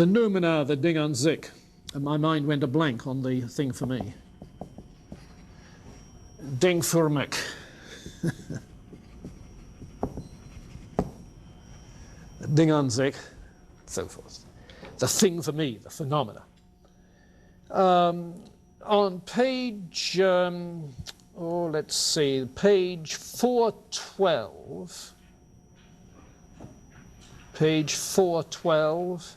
The noumena, the Ding an sich. And my mind went a blank on the thing for me. Ding für mich. Ding an sich, so forth. The thing for me, the phenomena. On page, let's see, page 412. Page 412.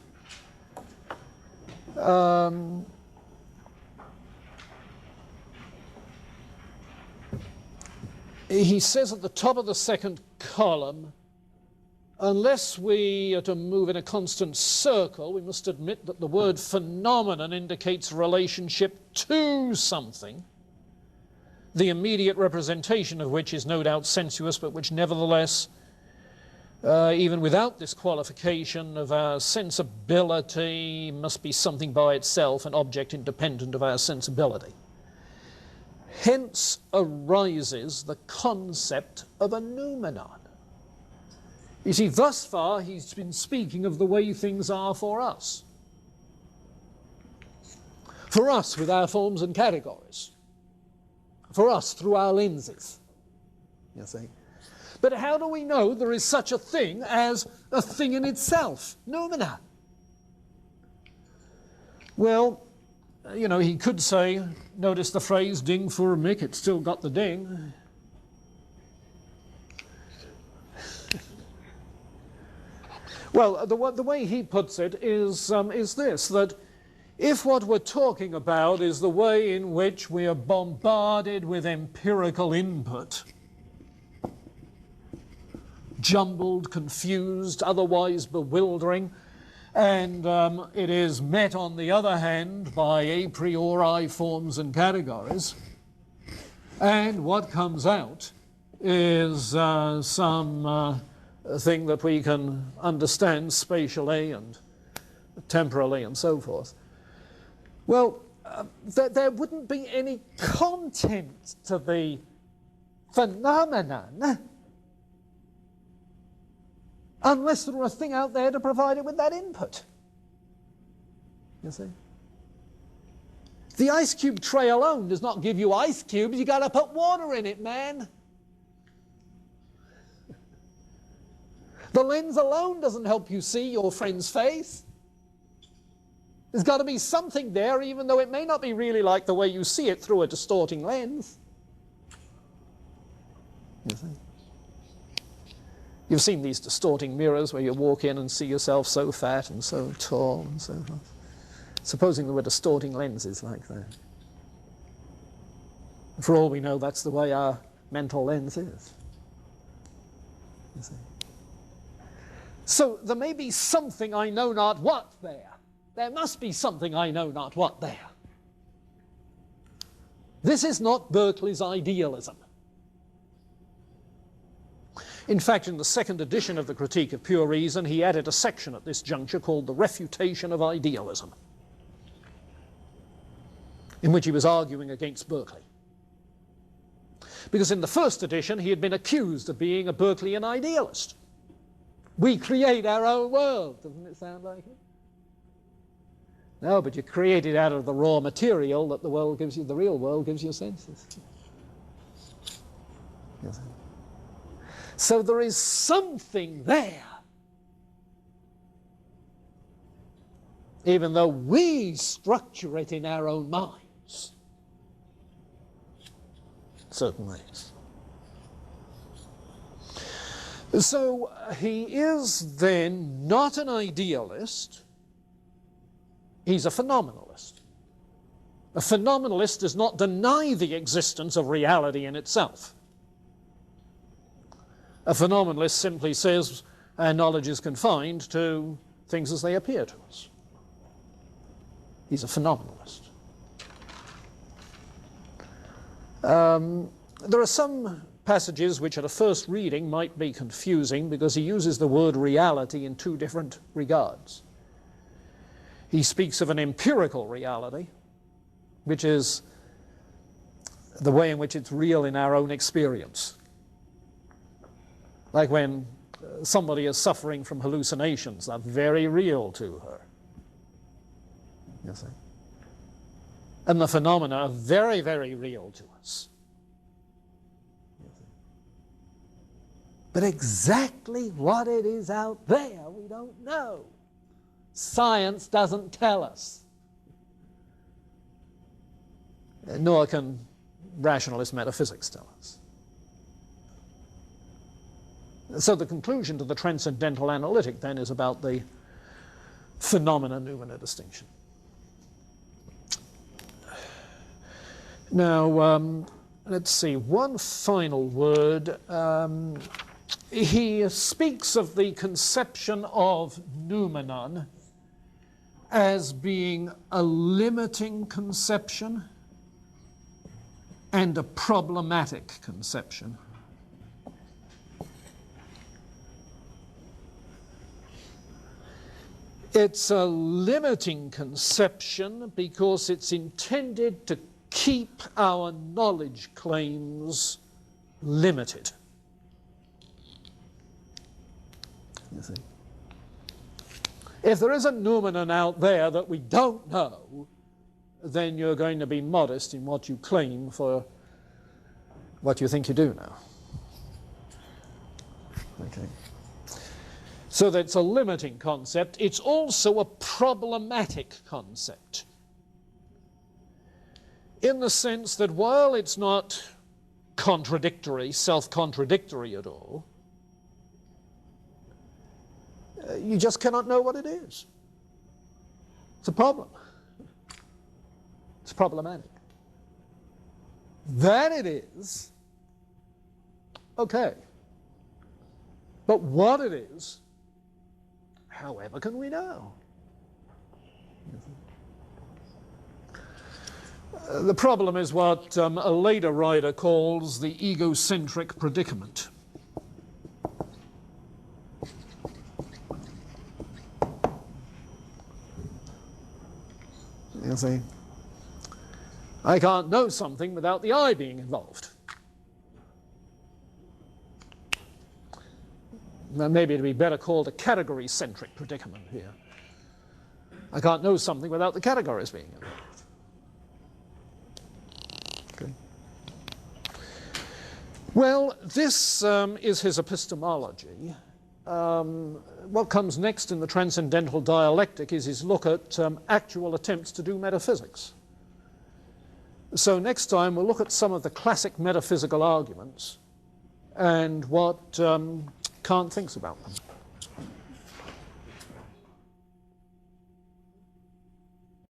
He says at the top of the second column, unless we are to move in a constant circle, we must admit that the word phenomenon indicates relationship to something, the immediate representation of which is no doubt sensuous, but which nevertheless, even without this qualification of our sensibility, must be something by itself, an object independent of our sensibility. Hence arises the concept of a noumenon. You see, thus far he's been speaking of the way things are for us. For us with our forms and categories. For us through our lenses. You see. But how do we know there is such a thing as a thing in itself? Noumena. Well, you know, he could say, notice the phrase ding für mich, it's still got the ding. Well, the way he puts it is this, that if what we're talking about is the way in which we are bombarded with empirical input, jumbled, confused, otherwise bewildering, and it is met, on the other hand, by a priori forms and categories, and what comes out is some thing that we can understand spatially and temporally and so forth. Well, there wouldn't be any content to the phenomenon unless there were a thing out there to provide it with that input. You see? The ice cube tray alone does not give you ice cubes. You got to put water in it, man. The lens alone doesn't help you see your friend's face. There's got to be something there, even though it may not be really like the way you see it through a distorting lens. You see? You've seen these distorting mirrors where you walk in and see yourself so fat and so tall and so forth. Supposing there were distorting lenses like that. For all we know, that's the way our mental lens is. You see? So there may be something I know not what there. There must be something I know not what there. This is not Berkeley's idealism. In fact, in the second edition of the Critique of Pure Reason, he added a section at this juncture called The Refutation of Idealism, in which he was arguing against Berkeley. Because in the first edition, he had been accused of being a Berkeleyan idealist. We create our own world. Doesn't it sound like it? No, but you create it out of the raw material that the world gives you, the real world gives you senses. Yes. So there is something there, even though we structure it in our own minds, in certain ways. So he is then not an idealist, he's a phenomenalist. A phenomenalist does not deny the existence of reality in itself. A phenomenalist simply says our knowledge is confined to things as they appear to us. He's a phenomenalist. There are some passages which at a first reading might be confusing because he uses the word reality in two different regards. He speaks of an empirical reality, which is the way in which it's real in our own experience. Like when somebody is suffering from hallucinations, they're very real to her. you see. And the phenomena are very, very real to us. But exactly what it is out there, we don't know. Science doesn't tell us. Nor can rationalist metaphysics tell us. So the conclusion to the transcendental analytic then is about the phenomena-noumena distinction. Now, let's see, one final word. He speaks of the conception of noumenon as being a limiting conception and a problematic conception. It's a limiting conception because it's intended to keep our knowledge claims limited. You see? If there is a noumenon out there that we don't know, then you're going to be modest in what you claim for what you think you do know. Okay. So that's a limiting concept. It's also a problematic concept, in the sense that while it's not contradictory, self-contradictory at all, you just cannot know what it is. It's a problem. It's problematic. That it is, okay. But what it is, however can we know? The problem is what a later writer calls the egocentric predicament. You see, I can't know something without the I being involved. Now, maybe it'd be better called a category-centric predicament here. I can't know something without the categories being involved. Okay. Well, this is his epistemology. What comes next in the transcendental dialectic is his look at actual attempts to do metaphysics. So next time we'll look at some of the classic metaphysical arguments and what Kant thinks about them.